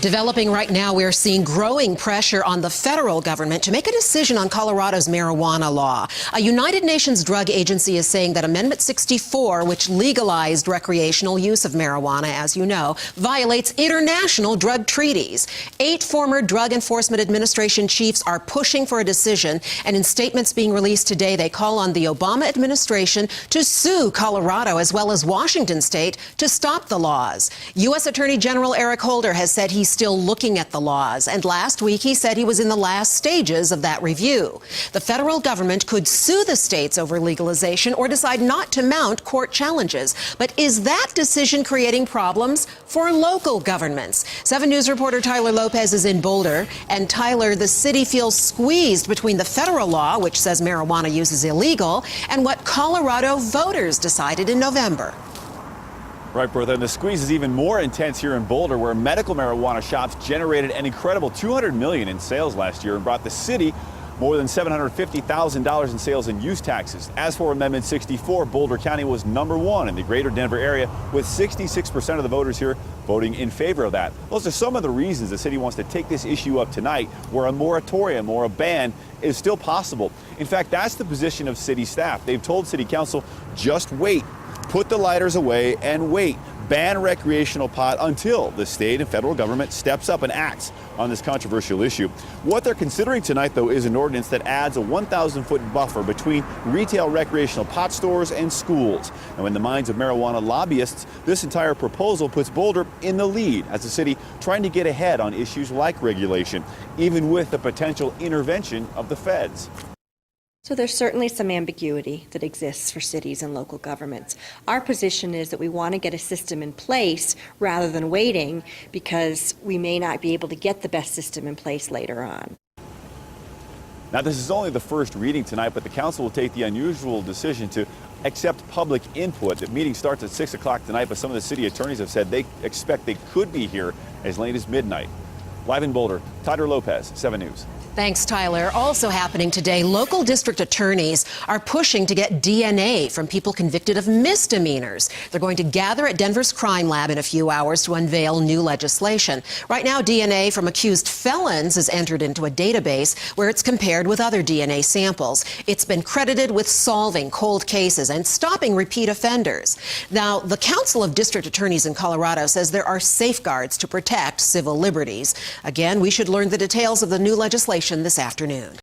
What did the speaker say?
Developing right now, we're seeing growing pressure on the federal government to make a decision on Colorado's marijuana law. A United Nations drug agency is saying that Amendment 64, which legalized recreational use of marijuana, as you know, violates international drug treaties. 8 former Drug Enforcement Administration chiefs are pushing for a decision, and in statements being released today, they call on the Obama administration to sue Colorado as well as Washington state to stop the laws. U.S. Attorney General Eric Holder has said he's still looking at the laws, and last week he said he was in the last stages of that review. The federal government could sue the states over legalization or decide not to mount court challenges. But is that decision creating problems for local governments? 7 News reporter Tyler Lopez is in Boulder. And Tyler, the city feels squeezed between the federal law, which says marijuana use is illegal, and what Colorado voters decided in November. Right, Bertha, and the squeeze is even more intense here in Boulder, where medical marijuana shops generated an incredible $200 million in sales last year and brought the city more than $750,000 in sales and use taxes. As for Amendment 64, Boulder County was #1 in the greater Denver area, with 66% of the voters here voting in favor of that. Those are some of the reasons the city wants to take this issue up tonight, where a moratorium or a ban is still possible. In fact, that's the position of city staff. They've told city council, just wait. Put the lighters away and wait. Ban recreational pot until the state and federal government steps up and acts on this controversial issue. What they're considering tonight, though, is an ordinance that adds a 1,000-foot buffer between retail recreational pot stores and schools. Now, in the minds of marijuana lobbyists, this entire proposal puts Boulder in the lead as a city trying to get ahead on issues like regulation, even with the potential intervention of the feds. So there's certainly some ambiguity that exists for cities and local governments. Our position is that we want to get a system in place rather than waiting, because we may not be able to get the best system in place later on. Now, this is only the first reading tonight, but the council will take the unusual decision to accept public input. The meeting starts at 6 o'clock tonight, but some of the city attorneys have said they expect they could be here as late as midnight. Live in Boulder, Tyler Lopez, 7 News. Thanks, Tyler. Also happening today, local district attorneys are pushing to get DNA from people convicted of misdemeanors. They're going to gather at Denver's crime lab in a few hours to unveil new legislation. Right now, DNA from accused felons is entered into a database where it's compared with other DNA samples. It's been credited with solving cold cases and stopping repeat offenders. Now, the Council of District Attorneys in Colorado says there are safeguards to protect civil liberties. Again, we should learn the details of the new legislation this afternoon.